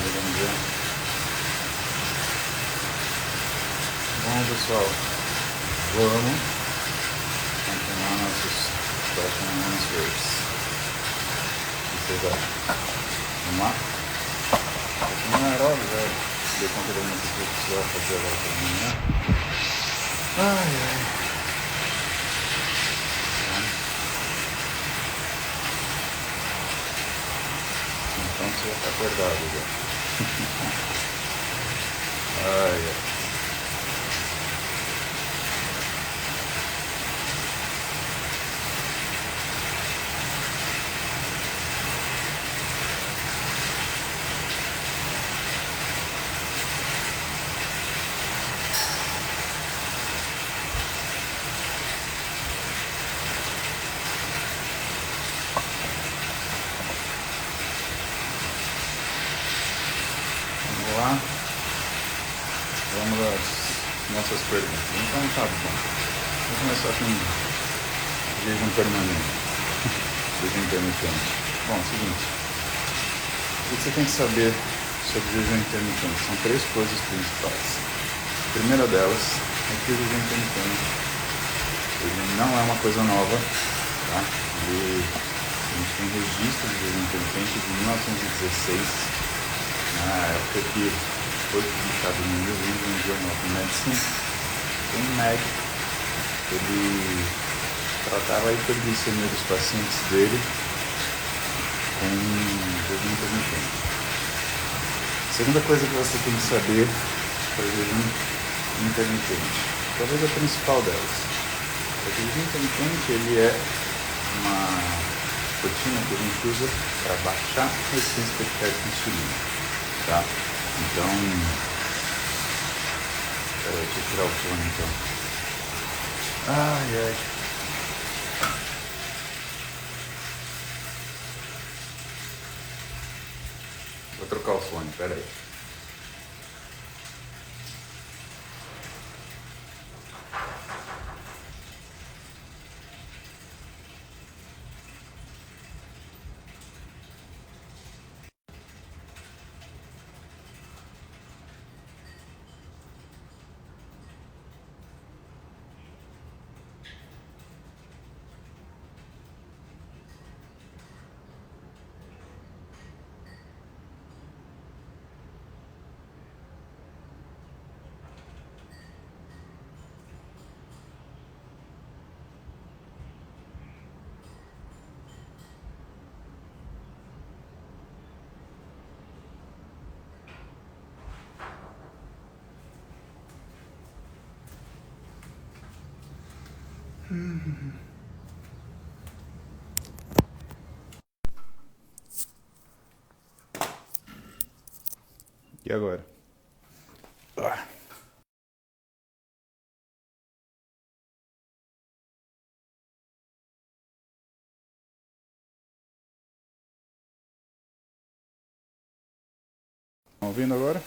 Bom dia. Bom, pessoal, vamos continuar nossos question and answers. O que vocês acham? Vamos lá? Não era óbvio, velho. Dei conta de algumas coisas que eu precisava fazer agora pela manhã. Ai, ai. Então você já tá acordado já. Ai, ai. Vamos lá. Vamos às nossas perguntas. Então tá bom. Vamos começar com jejum permanente. Jejum intermitente. Bom, é o seguinte. O que você tem que saber sobre jejum intermitente? São 3 coisas principais. A primeira delas é que o jejum intermitente ele não é uma coisa nova, tá? A gente tem registro de jejum intermitente de 1916, na época que foi publicado no New England Journal of Medicine. Um médico, ele tratava a hiperglicemia dos pacientes dele com jejum intermitente. A segunda coisa que você tem que saber sobre o jejum intermitente, talvez a principal delas, é que o jejum intermitente ele é uma rotina que a gente usa para baixar a resistência periférica à insulina, tá? Então, peraí, deixa eu tirar o fone então. Ai, ai. Vou trocar o fone, peraí. E agora? Estão ouvindo agora?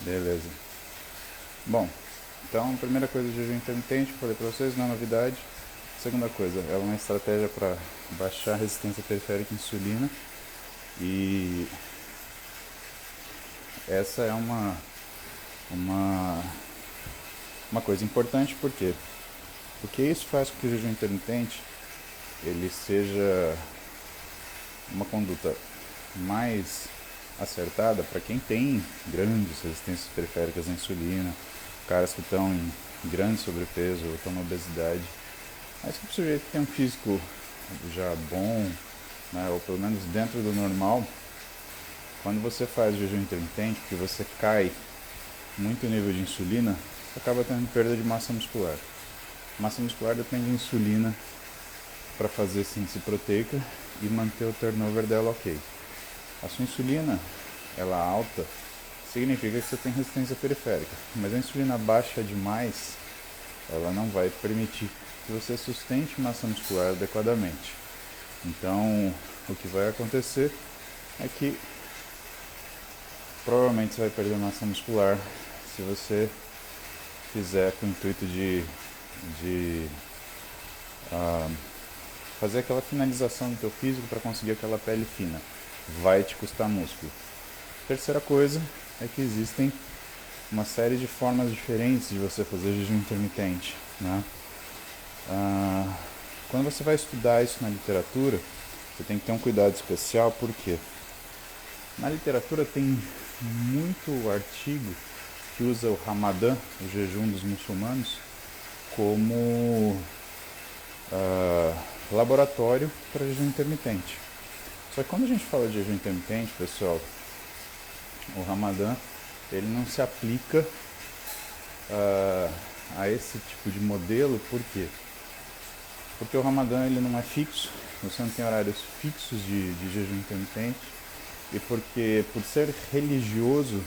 Beleza. Bom, então a primeira coisa de jejum intermitente, eu falei para vocês, não é novidade. Segunda coisa, é uma estratégia para baixar a resistência periférica à insulina. E essa é uma coisa importante, por quê? Porque isso faz com que o jejum intermitente ele seja uma conduta mais acertada para quem tem grandes resistências periféricas à insulina, caras que estão em grande sobrepeso ou estão na obesidade, mas que o sujeito tem um físico já bom, né, ou pelo menos dentro do normal. Quando você faz jejum intermitente, que você cai muito o nível de insulina, você acaba tendo perda de massa muscular. Massa muscular depende de insulina para fazer síntese proteica e manter o turnover dela ok. A sua insulina, ela alta, significa que você tem resistência periférica, mas a insulina baixa demais, ela não vai permitir que você sustente massa muscular adequadamente. Então, o que vai acontecer é que provavelmente você vai perder massa muscular se você fizer com o intuito de de fazer aquela finalização do teu físico para conseguir aquela pele fina. Vai te custar músculo. Terceira coisa é que existem uma série de formas diferentes de você fazer jejum intermitente, né? Quando você vai estudar isso na literatura, você tem que ter um cuidado especial, porque na literatura tem muito artigo que usa o Ramadã, o jejum dos muçulmanos, como laboratório para jejum intermitente. Só que quando a gente fala de jejum intermitente, pessoal, o Ramadã ele não se aplica a esse tipo de modelo. Por quê? Porque o Ramadã ele não é fixo, você não tem horários fixos de jejum intermitente, e porque por ser religioso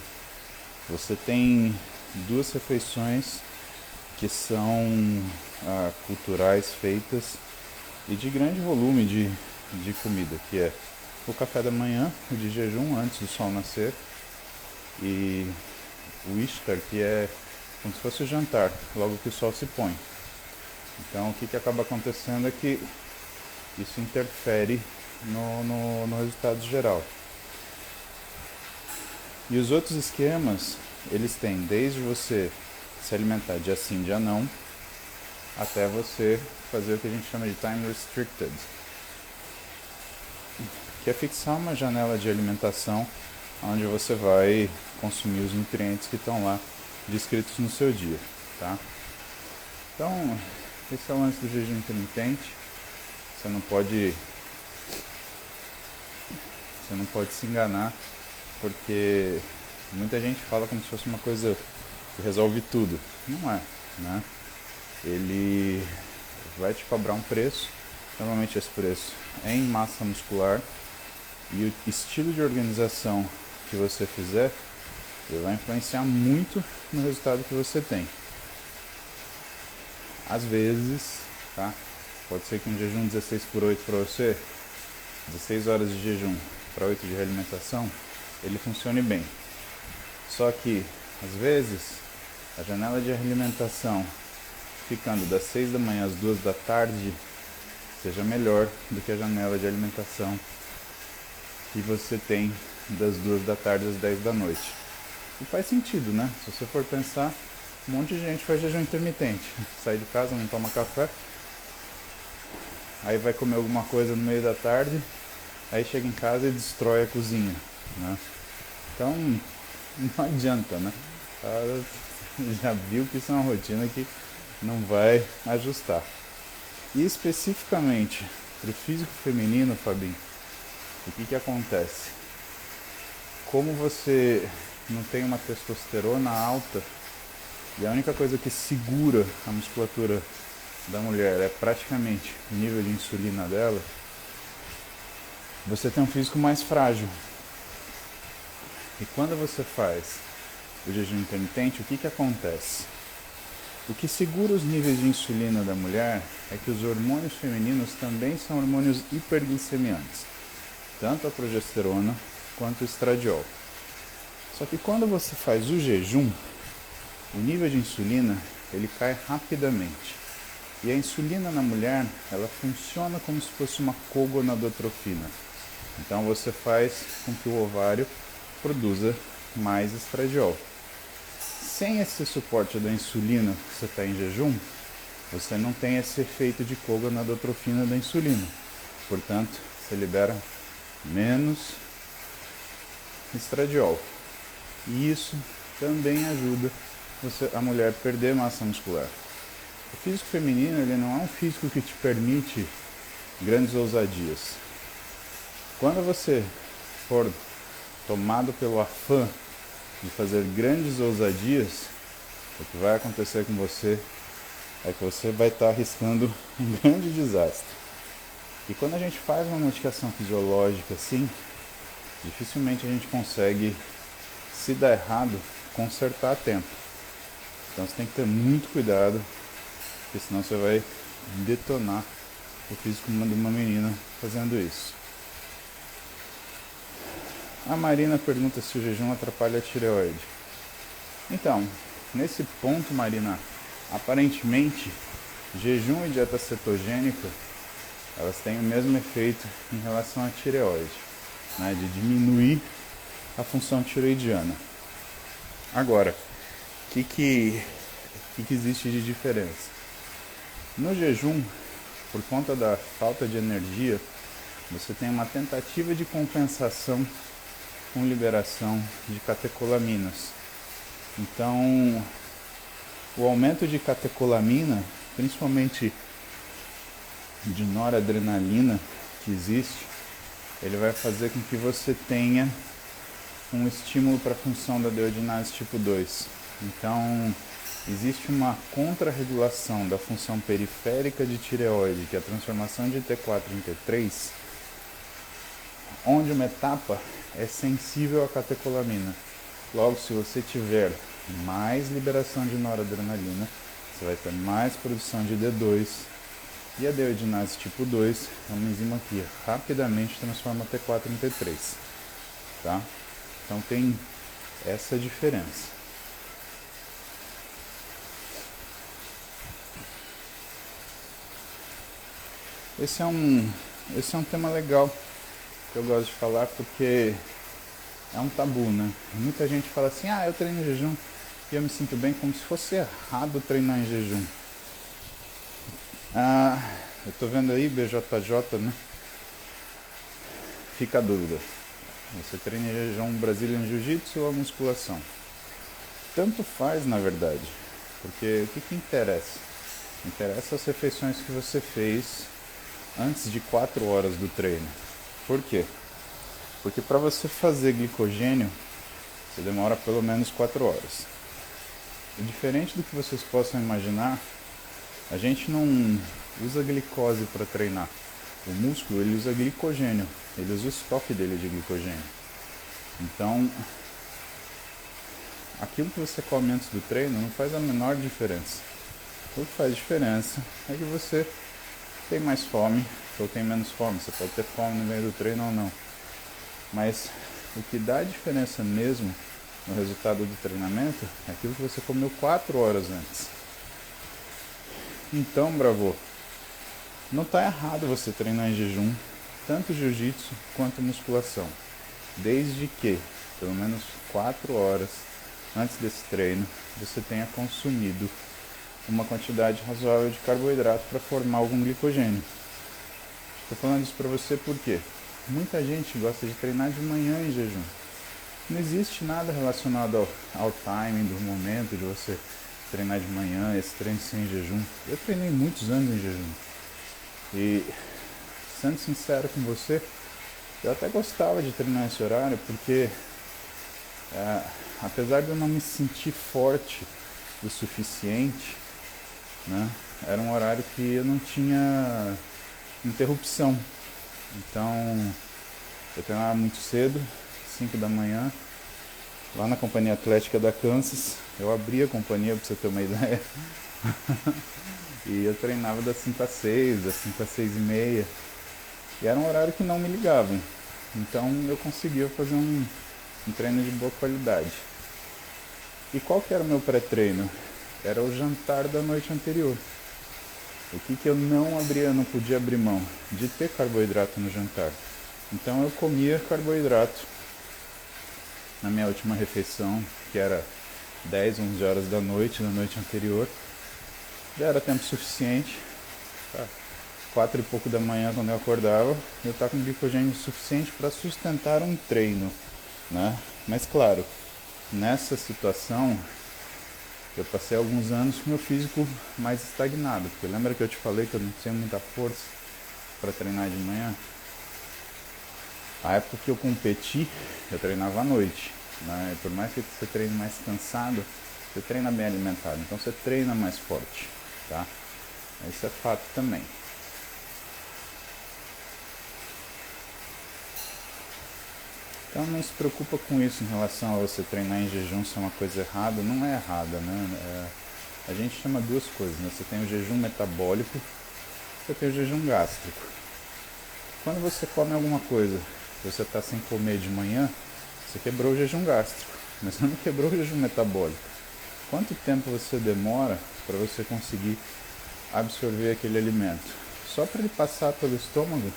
você tem 2 refeições que são culturais feitas e de grande volume de comida, que é o café da manhã, o de jejum antes do sol nascer, e o Ishtar, que é como se fosse o jantar, logo que o sol se põe. Então o que acaba acontecendo é que isso interfere no resultado geral. E os outros esquemas, eles têm desde você se alimentar dia sim, dia não, até você fazer o que a gente chama de time restricted, que é fixar uma janela de alimentação onde você vai consumir os nutrientes que estão lá descritos no seu dia, tá? Então, esse é o lance do jejum intermitente. Você não pode se enganar, porque muita gente fala como se fosse uma coisa que resolve tudo. Não é, né? Ele vai te cobrar um preço, normalmente esse preço é em massa muscular, e o estilo de organização que você fizer, ele vai influenciar muito no resultado que você tem. Às vezes, tá? Pode ser que um jejum 16/8 para você, 16 horas de jejum para 8 de realimentação, ele funcione bem. Só que, às vezes, a janela de alimentação ficando das 6 da manhã às 2 da tarde seja melhor do que a janela de alimentação que você tem das 2 da tarde às 10 da noite. E faz sentido, né? Se você for pensar, um monte de gente faz jejum intermitente. Sai de casa, não toma café, aí vai comer alguma coisa no meio da tarde, aí chega em casa e destrói a cozinha, né? Então, não adianta, né? Já viu que isso é uma rotina que não vai ajustar. E especificamente para o físico feminino, Fabinho, o que acontece? Como você não tem uma testosterona alta, e a única coisa que segura a musculatura da mulher é praticamente o nível de insulina dela, você tem um físico mais frágil. E quando você faz o jejum intermitente, o que acontece? O que segura os níveis de insulina da mulher é que os hormônios femininos também são hormônios hiperglicemiantes, tanto a progesterona quanto o estradiol. Só que quando você faz o jejum, o nível de insulina ele cai rapidamente. E a insulina na mulher, ela funciona como se fosse uma cogonadotrofina. Então você faz com que o ovário produza mais estradiol. Sem esse suporte da insulina que você está em jejum, você não tem esse efeito de cogonadotrofina da insulina. Portanto, você libera menos estradiol. E isso também ajuda a mulher a perder massa muscular. O físico feminino ele não é um físico que te permite grandes ousadias. Quando você for tomado pelo afã de fazer grandes ousadias, o que vai acontecer com você é que você vai estar arriscando um grande desastre. E quando a gente faz uma modificação fisiológica assim, dificilmente a gente consegue, se dar errado, consertar a tempo. Então você tem que ter muito cuidado, porque senão você vai detonar o físico de uma menina fazendo isso. A Marina pergunta se o jejum atrapalha a tireoide. Então, nesse ponto, Marina, aparentemente Jejum e dieta cetogênica, elas têm o mesmo efeito em relação à tireoide, né, de diminuir a função tireoidiana. Agora, o que existe de diferença? No jejum, por conta da falta de energia, você tem uma tentativa de compensação com liberação de catecolaminas. Então, o aumento de catecolamina, principalmente de noradrenalina que existe, ele vai fazer com que você tenha um estímulo para a função da deiodinase tipo 2. Então, existe uma contrarregulação da função periférica de tireoide, que é a transformação de T4 em T3, onde uma etapa é sensível à catecolamina. Logo, se você tiver mais liberação de noradrenalina, você vai ter mais produção de D2, e a deiodinase tipo 2 é uma enzima que rapidamente transforma T4 em T3. Tá? Então tem essa diferença. Esse é um tema legal que eu gosto de falar porque é um tabu, né? Muita gente fala assim, eu treino em jejum e eu me sinto bem, como se fosse errado treinar em jejum. Eu tô vendo aí BJJ, né? Fica a dúvida. Você treina em jejum Brazilian Jiu-Jitsu ou a musculação? Tanto faz, na verdade. Porque o que interessa? Interessa as refeições que você fez antes de 4 horas do treino. Por quê? Porque para você fazer glicogênio, você demora pelo menos 4 horas. E diferente do que vocês possam imaginar, a gente não usa glicose para treinar. O músculo, ele usa glicogênio, ele usa o estoque dele de glicogênio. Então, aquilo que você come antes do treino não faz a menor diferença. O que faz diferença é que você tem mais fome ou tem menos fome. Você pode ter fome no meio do treino ou não. Mas o que dá diferença mesmo no resultado do treinamento é aquilo que você comeu 4 horas antes. Então, bravo, não está errado você treinar em jejum, tanto jiu-jitsu quanto musculação, desde que, pelo menos 4 horas antes desse treino, você tenha consumido uma quantidade razoável de carboidrato para formar algum glicogênio. Estou falando isso para você porque muita gente gosta de treinar de manhã em jejum. Não existe nada relacionado ao timing do momento de você treinar de manhã, esse treino sem jejum. Eu treinei muitos anos em jejum. E, sendo sincero com você, eu até gostava de treinar esse horário porque, apesar de eu não me sentir forte o suficiente, né, era um horário que eu não tinha interrupção. Então, eu treinava muito cedo, 5 da manhã, lá na Companhia Atlética da Kansas. Eu abria a companhia, para você ter uma ideia. E eu treinava das 5 às 6, das 5 às 6 e meia. E era um horário que não me ligavam. Então eu conseguia fazer um treino de boa qualidade. E qual que era o meu pré-treino? Era o jantar da noite anterior. O que eu não podia abrir mão? De ter carboidrato no jantar. Então eu comia carboidrato na minha última refeição, que era 10, 11 horas da noite anterior. Já era tempo suficiente. 4 e pouco da manhã, quando eu acordava, eu estava com glicogênio suficiente para sustentar um treino, né? Mas claro, nessa situação, eu passei alguns anos com meu físico mais estagnado, porque lembra que eu te falei que eu não tinha muita força para treinar de manhã? A época que eu competi, eu treinava à noite, né? Por mais que você treine mais cansado, você treina bem alimentado, então você treina mais forte, tá? Isso é fato também. Então não se preocupa com isso em relação a você treinar em jejum se é uma coisa errada. Não é errada, né? A gente chama duas coisas, né? Você tem o jejum metabólico, você tem o jejum gástrico. Quando você come alguma coisa, você está sem comer de manhã, você quebrou o jejum gástrico, mas você não quebrou o jejum metabólico. Quanto tempo você demora para você conseguir absorver aquele alimento. Só para ele passar pelo estômago,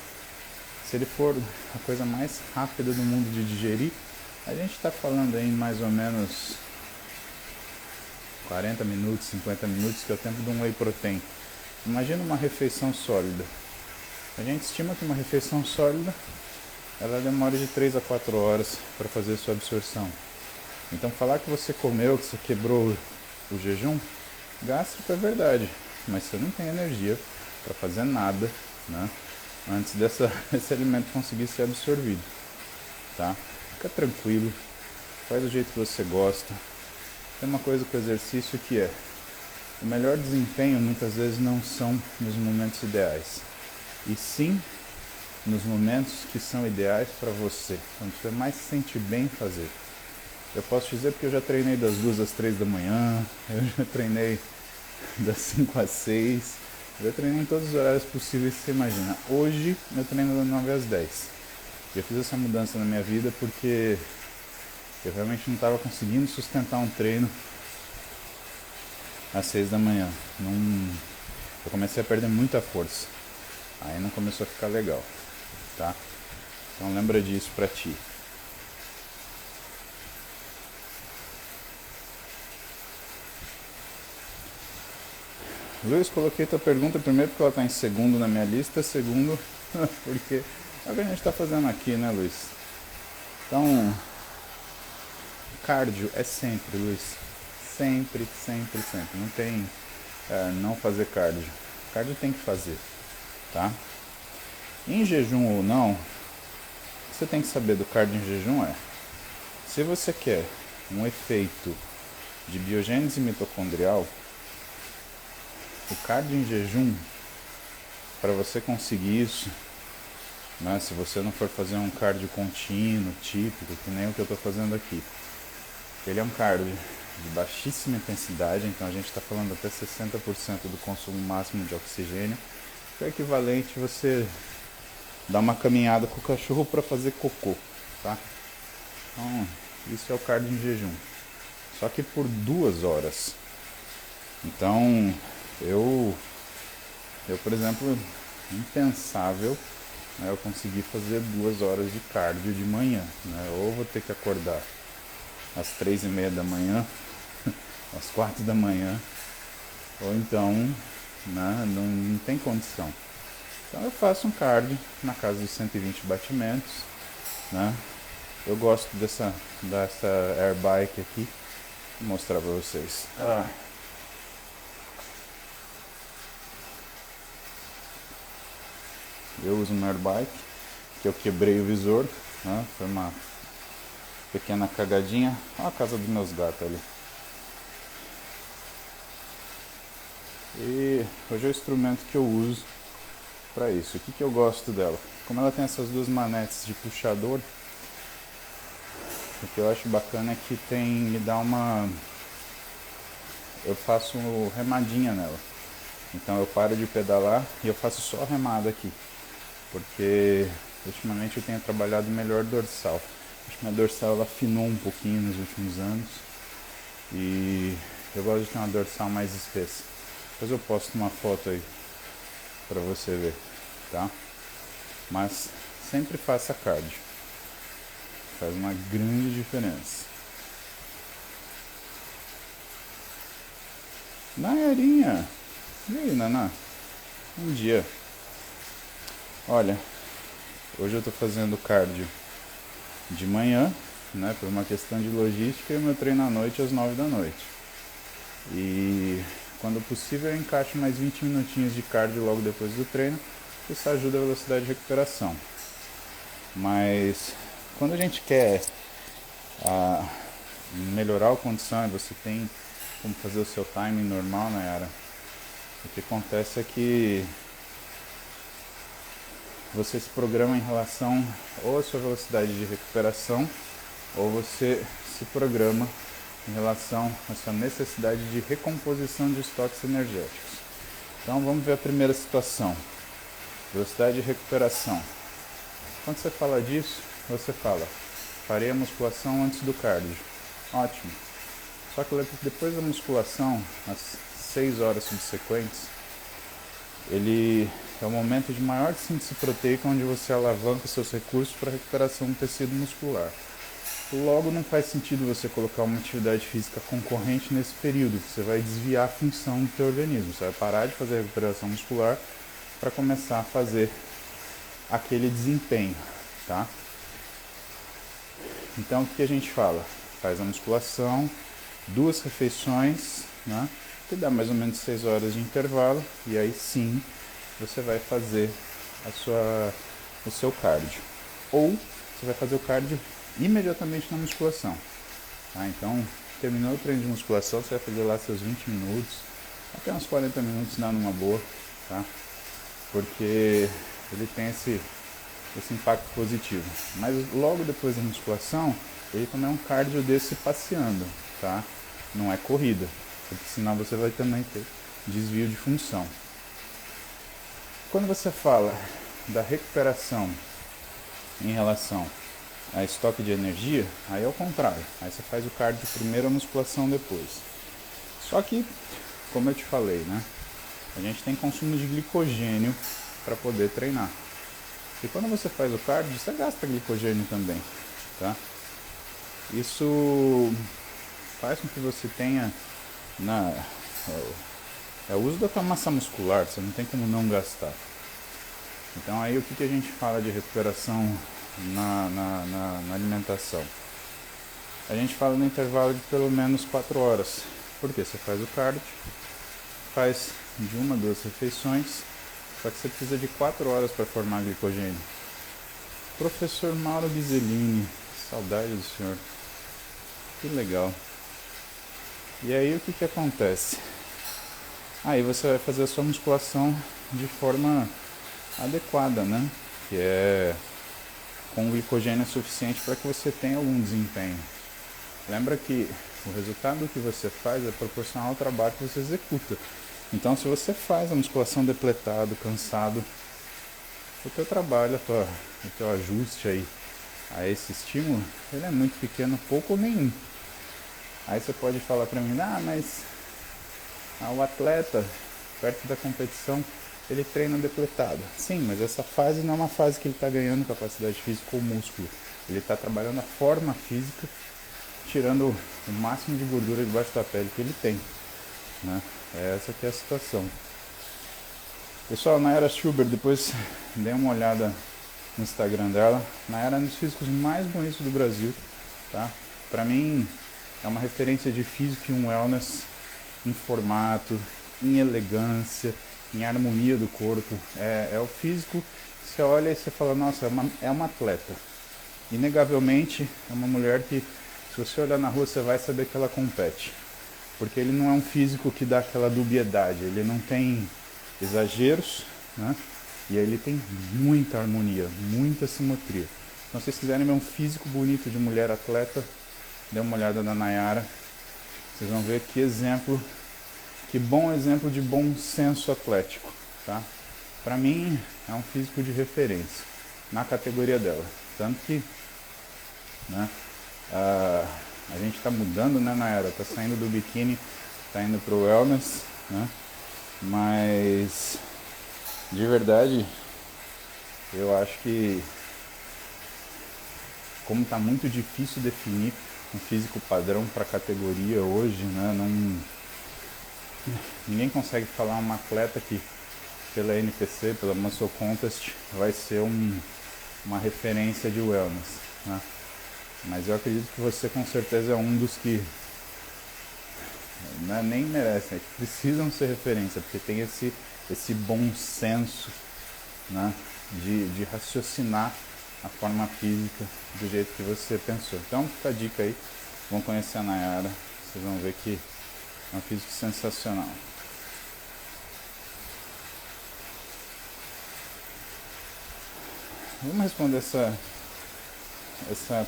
se ele for a coisa mais rápida do mundo de digerir, a gente está falando aí mais ou menos 40 minutos, 50 minutos, que é o tempo de um whey protein. Imagina uma refeição sólida. A gente estima que uma refeição sólida ela demora de 3 a 4 horas para fazer sua absorção. Então falar que você comeu, que você quebrou o jejum, gástrico é verdade, mas você não tem energia para fazer nada, né, antes desse alimento conseguir ser absorvido. Tá? Fica tranquilo, faz do jeito que você gosta. Tem uma coisa com o exercício que é: o melhor desempenho muitas vezes não são nos momentos ideais, e sim nos momentos que são ideais para você, quando você mais se sente bem fazer. Eu posso dizer porque eu já treinei das 2 às 3 da manhã, eu já treinei das 5 às 6, eu já treinei em todos os horários possíveis que você imagina. Hoje eu treino das 9 às 10. Eu fiz essa mudança na minha vida porque eu realmente não estava conseguindo sustentar um treino às 6 da manhã. Eu comecei a perder muita força. Aí não começou a ficar legal, tá? Então lembra disso pra ti. Luiz, coloquei tua pergunta primeiro porque ela está em segundo na minha lista, segundo porque é o que a gente está fazendo aqui, né, Luiz? Então, cardio é sempre, Luiz. Sempre, sempre, sempre. Não tem não fazer cardio. Cardio tem que fazer, tá? Em jejum ou não, o que você tem que saber do cardio em jejum é: se você quer um efeito de biogênese mitocondrial, o cardio em jejum, para você conseguir isso, né, se você não for fazer um cardio contínuo, típico, que nem o que eu estou fazendo aqui, ele é um cardio de baixíssima intensidade, então a gente está falando até 60% do consumo máximo de oxigênio, que é equivalente a você dar uma caminhada com o cachorro para fazer cocô, tá? Então, isso é o cardio em jejum, só que por 2 horas. Então, eu por exemplo, impensável, né, eu conseguir fazer 2 horas de cardio de manhã, né? Ou vou ter que acordar às 3:30 da manhã, às 4 da manhã, ou então, né, não tem condição. Então eu faço um cardio na casa dos 120 batimentos, né? Eu gosto dessa air bike aqui, vou mostrar para vocês. Eu uso uma air bike, que eu quebrei o visor, né? Foi uma pequena cagadinha. Olha a casa dos meus gatos ali. E hoje é o instrumento que eu uso para isso. O que eu gosto dela? Como ela tem essas duas manetes de puxador, o que eu acho bacana é que me dá uma... Eu faço remadinha nela. Então eu paro de pedalar e eu faço só remada aqui. Porque ultimamente eu tenho trabalhado melhor dorsal. Acho que minha dorsal ela afinou um pouquinho nos últimos anos. E eu gosto de ter uma dorsal mais espessa. Depois eu posto uma foto aí pra você ver, tá? Mas sempre faça cardio. Faz uma grande diferença. Nayarinha! E aí, Naná? Bom dia. Olha, hoje eu tô fazendo cardio de manhã, né? Por uma questão de logística, e o meu treino à noite às 9 da noite. E quando possível eu encaixo mais 20 minutinhos de cardio logo depois do treino. Isso ajuda a velocidade de recuperação. Mas quando a gente quer melhorar a condição e você tem como fazer o seu timing normal, Nayara, o que acontece é que você se programa em relação ou à sua velocidade de recuperação, ou você se programa em relação à sua necessidade de recomposição de estoques energéticos. Então vamos ver a primeira situação. Velocidade de recuperação. Quando você fala disso, você fala: farei a musculação antes do cardio. Ótimo. Só que depois da musculação, as 6 horas subsequentes, ele é o momento de maior síntese proteica onde você alavanca seus recursos para a recuperação do tecido muscular. Logo, não faz sentido você colocar uma atividade física concorrente nesse período, você vai desviar a função do teu organismo, você vai parar de fazer a recuperação muscular para começar a fazer aquele desempenho, tá? Então, o que a gente fala? Faz a musculação, 2 refeições, né? Que dá mais ou menos 6 horas de intervalo, e aí sim você vai fazer o seu cardio. Ou você vai fazer o cardio imediatamente na musculação. Tá? Então, terminou o treino de musculação, você vai fazer lá seus 20 minutos, até uns 40 minutos dá numa boa, tá? Porque ele tem esse impacto positivo. Mas logo depois da musculação, ele também é um cardio desse passeando, tá? Não é corrida, porque senão você vai também ter desvio de função. Quando você fala da recuperação em relação a estoque de energia, aí é o contrário. Aí você faz o cardio primeiro, a musculação depois. Só que, como eu te falei, né? A gente tem consumo de glicogênio para poder treinar. E quando você faz o cardio, você gasta glicogênio também, tá? Isso faz com que você tenha é o uso da tua massa muscular, você não tem como não gastar. Então aí o que a gente fala de recuperação na alimentação? A gente fala no intervalo de pelo menos 4 horas. Porque você faz o cardio, faz de 1 a 2 refeições, só que você precisa de 4 horas para formar glicogênio. Professor Mauro Biselini, saudade do senhor. Que legal. E aí o que acontece? Aí você vai fazer a sua musculação de forma adequada, né? Que é com glicogênio suficiente para que você tenha algum desempenho. Lembra que o resultado que você faz é proporcional ao trabalho que você executa. Então, se você faz a musculação depletado, cansado, o teu trabalho, o teu ajuste aí a esse estímulo, ele é muito pequeno, pouco ou nenhum. Aí você pode falar para mim, mas o atleta, perto da competição, ele treina depletado. Sim, mas essa fase não é uma fase que ele está ganhando capacidade física ou músculo. Ele está trabalhando a forma física, tirando o máximo de gordura debaixo da pele que ele tem, né? Essa que é a situação. Pessoal, Nayara Schubert, depois dê uma olhada no Instagram dela. Nayara é um dos físicos mais bonitos do Brasil, tá? Pra mim, é uma referência de físico e um wellness em formato, em elegância, em harmonia do corpo. É o físico, você olha e você fala, nossa, é uma atleta. Inegavelmente, é uma mulher que, se você olhar na rua, você vai saber que ela compete. Porque ele não é um físico que dá aquela dubiedade, ele não tem exageros, né? E aí ele tem muita harmonia, muita simetria. Então, se vocês quiserem ver um físico bonito de mulher atleta, dê uma olhada na Nayara. Vocês vão ver que exemplo, que bom exemplo de bom senso atlético, tá? Pra mim, é um físico de referência na categoria dela. Tanto que, né, a gente está mudando, né, Nayara? Tá saindo do biquíni, tá indo pro wellness, né? Mas, de verdade, eu acho que, como tá muito difícil definir um físico padrão para a categoria hoje, né? Ninguém consegue falar uma atleta que, pela NPC, pela Muscle Contest, vai ser uma referência de wellness, né? Mas eu acredito que você com certeza é um dos que, né, nem merecem, que precisam ser referência, porque tem esse bom senso, né, de raciocinar a forma física do jeito que você pensou. Então fica a dica aí, vão conhecer a Nayara, vocês vão ver que é um físico sensacional. Vamos responder essa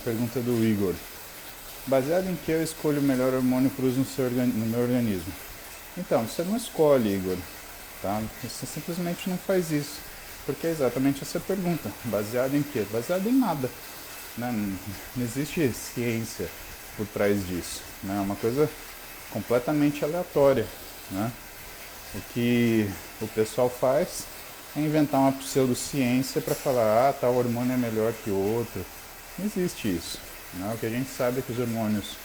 pergunta do Igor. Baseado em que eu escolho o melhor hormônio para uso no meu organismo? Então, você não escolhe, Igor, tá? Você simplesmente não faz isso. Porque é exatamente essa pergunta. Baseado em quê? Baseado em nada, né? Não existe ciência por trás disso, né? É uma coisa completamente aleatória, né? O que o pessoal faz é inventar uma pseudociência para falar, tal hormônio é melhor que o outro. Não existe isso. Não? O que a gente sabe é que os hormônios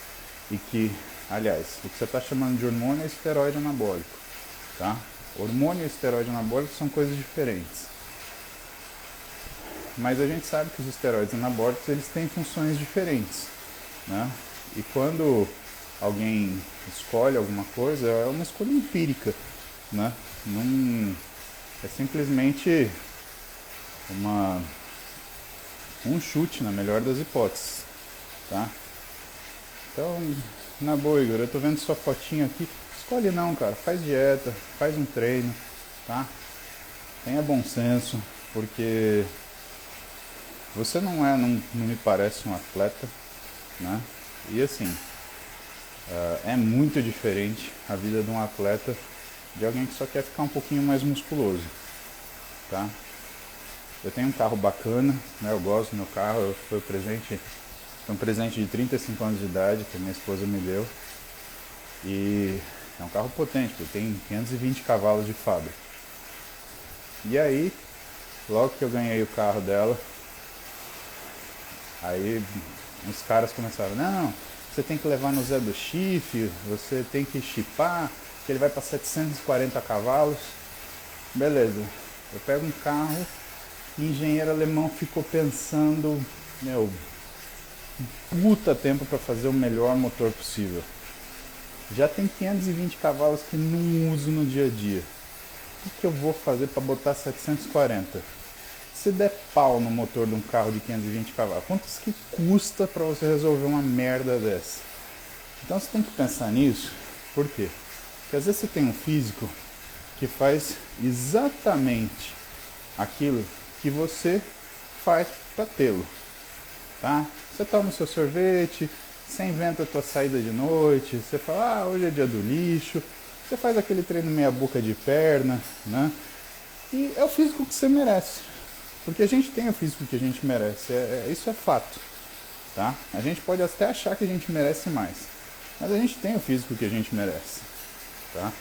e que, aliás, o que você está chamando de hormônio é esteroide anabólico. Tá? Hormônio e esteroide anabólico são coisas diferentes. Mas a gente sabe que os esteroides anabólicos eles têm funções diferentes. Né? E quando alguém escolhe alguma coisa, é uma escolha empírica. Né? Não, é simplesmente um chute, na melhor das hipóteses. Tá? Então, na boa, Igor, eu tô vendo sua fotinha aqui. Escolhe não, cara. Faz dieta, faz um treino, tá? Tenha bom senso, porque você não me parece um atleta, né? E assim, é muito diferente a vida de um atleta de alguém que só quer ficar um pouquinho mais musculoso, tá? Eu tenho um carro bacana, né? Eu gosto do meu carro, foi um presente de 35 anos de idade que a minha esposa me deu. E é um carro potente, porque tem 520 cavalos de fábrica. E aí, logo que eu ganhei o carro dela, aí os caras começaram, não, você tem que levar no Zé do Chifre, você tem que chipar, que ele vai para 740 cavalos. Beleza, eu pego um carro e o engenheiro alemão ficou pensando, puta tempo para fazer o melhor motor possível. Já tem 520 cavalos que não uso no dia a dia. O que eu vou fazer para botar 740? Se der pau no motor de um carro de 520 cavalos, quantos que custa para você resolver uma merda dessa? Então você tem que pensar nisso. Por quê? Porque às vezes você tem um físico que faz exatamente aquilo que você faz para tê-lo. Tá? Você toma o seu sorvete, você inventa a tua saída de noite, você fala, hoje é dia do lixo, você faz aquele treino meia boca de perna, né? E é o físico que você merece. Porque a gente tem o físico que a gente merece, isso é fato. Tá? A gente pode até achar que a gente merece mais, mas a gente tem o físico que a gente merece. Tá?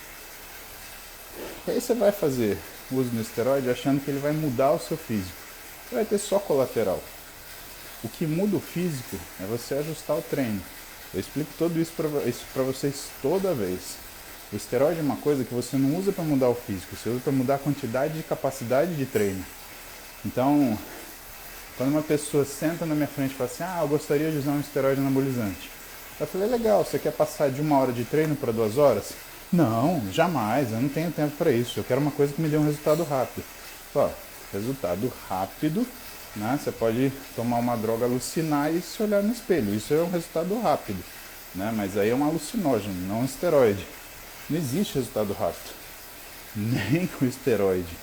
E aí você vai fazer uso do esteroide achando que ele vai mudar o seu físico. Você vai ter só colateral. O que muda o físico é você ajustar o treino. Eu explico tudo isso para vocês toda vez. O esteroide é uma coisa que você não usa para mudar o físico, você usa para mudar a quantidade e capacidade de treino. Então, quando uma pessoa senta na minha frente e fala assim, eu gostaria de usar um esteroide anabolizante. Eu falei, legal, você quer passar de 1 hora de treino para 2 horas? Não, jamais, eu não tenho tempo para isso, eu quero uma coisa que me dê um resultado rápido. Resultado rápido, né? Você pode tomar uma droga, alucinar e se olhar no espelho, isso é um resultado rápido, né? Mas aí é um alucinógeno, não um esteroide. Não existe resultado rápido, nem com esteroide,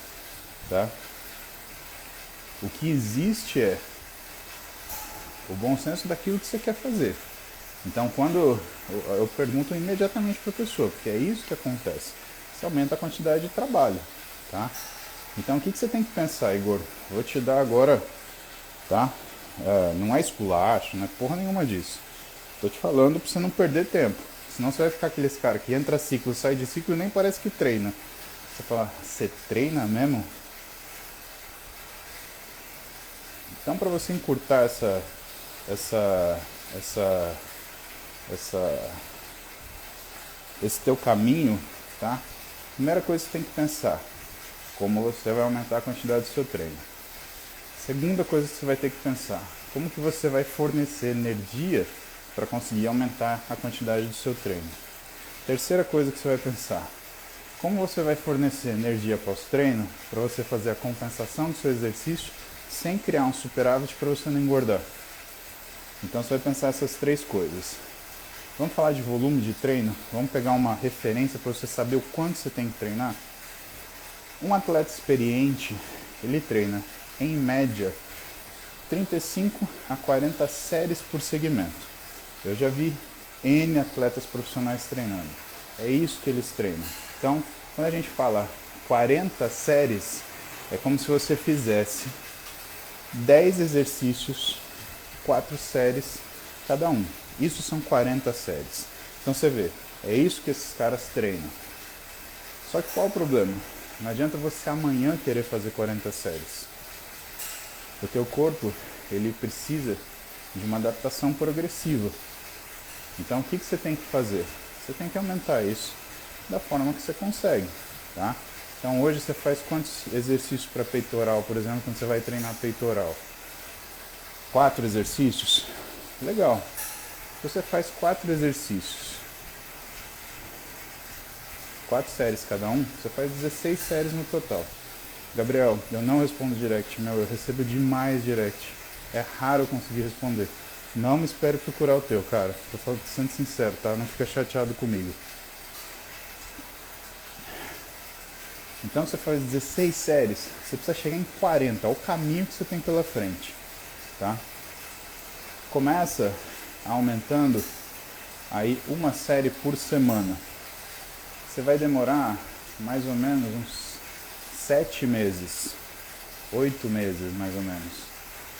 tá? O que existe é o bom senso daquilo que você quer fazer. Então, quando eu pergunto imediatamente para a pessoa, porque é isso que acontece, você aumenta a quantidade de trabalho, tá? Então, o que você tem que pensar, Igor? Vou te dar agora, tá? Não é esculacho, não é porra nenhuma disso. Tô te falando para você não perder tempo. Senão você vai ficar aqueles cara que entra ciclo, sai de ciclo e nem parece que treina. Você fala, você treina mesmo? Então, para você encurtar esse teu caminho, tá? Primeira coisa que você tem que pensar, como você vai aumentar a quantidade do seu treino. Segunda coisa que você vai ter que pensar, como que você vai fornecer energia para conseguir aumentar a quantidade do seu treino. Terceira coisa que você vai pensar, como você vai fornecer energia pós-treino para você fazer a compensação do seu exercício sem criar um superávit para você não engordar. Então você vai pensar essas 3 coisas. Vamos falar de volume de treino? Vamos pegar uma referência para você saber o quanto você tem que treinar? Um atleta experiente, ele treina, em média, 35 a 40 séries por segmento. Eu já vi N atletas profissionais treinando. É isso que eles treinam. Então, quando a gente fala 40 séries, é como se você fizesse 10 exercícios, 4 séries cada um. Isso são 40 séries. Então você vê, é isso que esses caras treinam. Só que qual o problema? Não adianta você amanhã querer fazer 40 séries. O teu corpo, ele precisa de uma adaptação progressiva. Então o que você tem que fazer? Você tem que aumentar isso da forma que você consegue, tá? Então hoje você faz quantos exercícios para peitoral, por exemplo, quando você vai treinar peitoral? 4 exercícios? Legal. Você faz 4 exercícios, 4 séries cada um, você faz 16 séries no total. Gabriel, eu não respondo direct, meu, eu recebo demais direct. É raro eu conseguir responder. Não me espere procurar o teu, cara. Tô sendo sincero, tá? Não fica chateado comigo. Então você faz 16 séries, você precisa chegar em 40, é o caminho que você tem pela frente, tá? Começa aumentando aí uma série por semana. Você vai demorar mais ou menos uns 7 meses, 8 meses mais ou menos.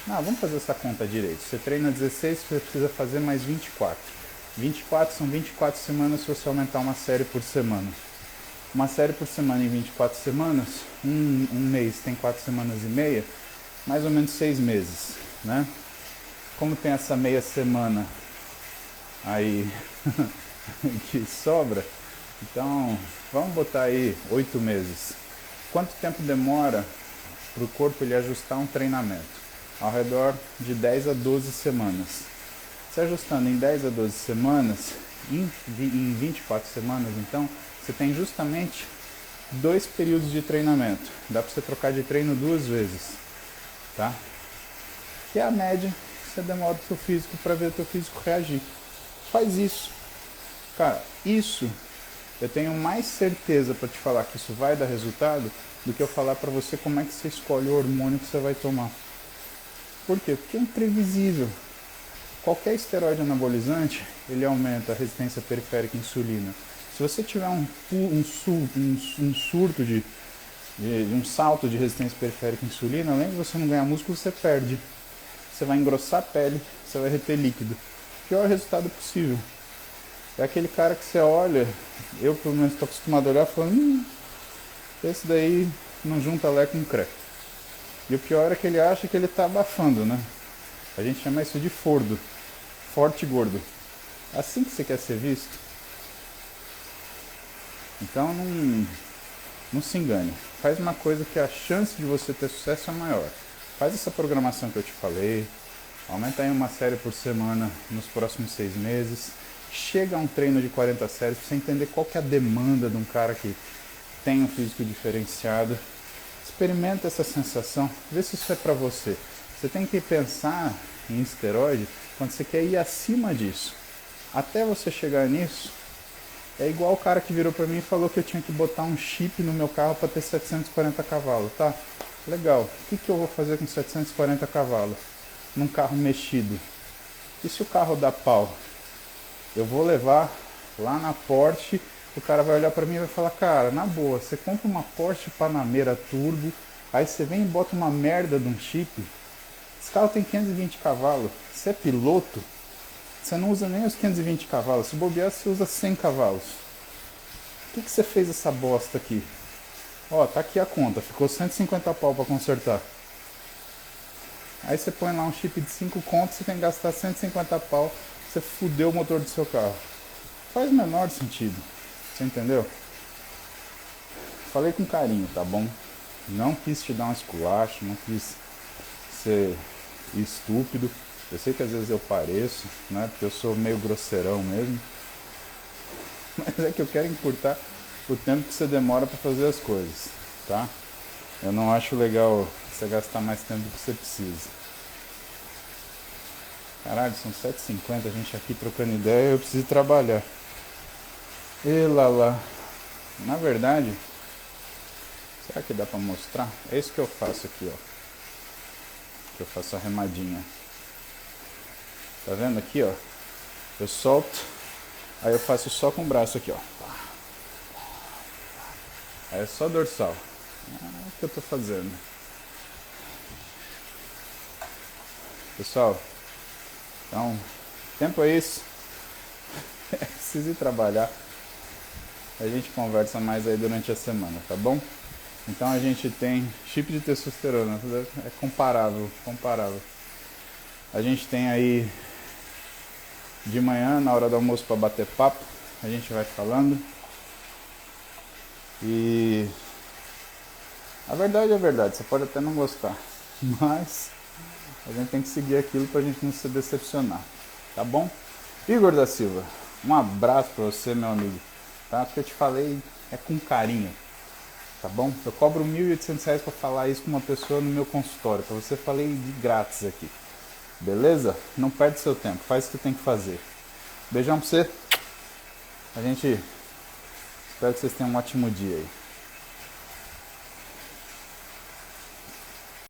Não, vamos fazer essa conta direito. Você treina 16, você precisa fazer mais 24. 24 são 24 semanas se você aumentar uma série por semana. Uma série por semana em 24 semanas, um mês tem 4 semanas e meia, mais ou menos 6 meses, né? Como tem essa meia semana aí que sobra, então vamos botar aí 8 meses. Quanto tempo demora para o corpo ele ajustar um treinamento? Ao redor de 10 a 12 semanas. Se ajustando em 10 a 12 semanas, em 24 semanas, então, você tem justamente 2 períodos de treinamento. Dá para você trocar de treino 2 vezes, tá? Que é a média que você demora o seu físico para ver o seu físico reagir. Faz isso. Cara, isso eu tenho mais certeza para te falar que isso vai dar resultado do que eu falar para você como é que você escolhe o hormônio que você vai tomar. Por quê? Porque é imprevisível. Qualquer esteroide anabolizante, ele aumenta a resistência periférica à insulina. Se você tiver um surto de um salto de resistência periférica à insulina, além de você não ganhar músculo, você perde. Você vai engrossar a pele, você vai reter líquido. Pior resultado possível. É aquele cara que você olha, eu pelo menos estou acostumado a olhar falando, esse daí não junta lé com cré. E o pior é que ele acha que ele está abafando, né? A gente chama isso de fordo, forte e gordo. Assim que você quer ser visto. Então não se engane. Faz uma coisa que a chance de você ter sucesso é maior. Faz essa programação que eu te falei. Aumenta aí uma série por semana nos próximos 6 meses. Chega a um treino de 40 séries para você entender qual que é a demanda de um cara que tem um físico diferenciado. Experimenta essa sensação, vê se isso é para você. Você tem que pensar em esteroide quando você quer ir acima disso. Até você chegar nisso, é igual o cara que virou para mim e falou que eu tinha que botar um chip no meu carro para ter 740 cavalos, tá? Legal, o que eu vou fazer com 740 cavalos num carro mexido? E se o carro dá pau? Eu vou levar lá na Porsche, o cara vai olhar para mim e vai falar, cara, na boa, você compra uma Porsche Panamera Turbo, aí você vem e bota uma merda de um chip, esse carro tem 520 cavalos, você é piloto, você não usa nem os 520 cavalos, se bobear você usa 100 cavalos. O que você fez essa bosta aqui? Ó, tá aqui a conta, ficou 150 pau para consertar. Aí você põe lá um chip de 5 contos, você tem que gastar 150 pau, você fudeu o motor do seu carro. Faz o menor sentido, você entendeu? Falei com carinho, tá bom? Não quis te dar um esculacho, não quis ser estúpido. Eu sei que às vezes eu pareço, né? Porque eu sou meio grosseirão mesmo. Mas é que eu quero encurtar o tempo que você demora para fazer as coisas, tá? Eu não acho legal você gastar mais tempo do que você precisa. Caralho, são 7h50, a gente aqui trocando ideia, eu preciso trabalhar. E lá. Na verdade, será que dá pra mostrar? É isso que eu faço aqui, ó. Que eu faço a remadinha. Tá vendo aqui, ó? Eu solto, aí eu faço só com o braço aqui, ó. Aí é só dorsal. É o que eu tô fazendo. Pessoal, então, tempo é isso. Preciso ir trabalhar. A gente conversa mais aí durante a semana, tá bom? Então a gente tem chip de testosterona, é comparável, comparável. A gente tem aí de manhã, na hora do almoço para bater papo, a gente vai falando. E a verdade é verdade, você pode até não gostar, mas a gente tem que seguir aquilo pra gente não se decepcionar, tá bom? Igor da Silva, um abraço pra você, meu amigo, tá? Porque eu te falei é com carinho, tá bom? Eu cobro R$ 1.800 pra falar isso com uma pessoa no meu consultório, pra você falei de grátis aqui, beleza? Não perde seu tempo, faz o que tem que fazer. Beijão pra você, a gente espero que vocês tenham um ótimo dia aí.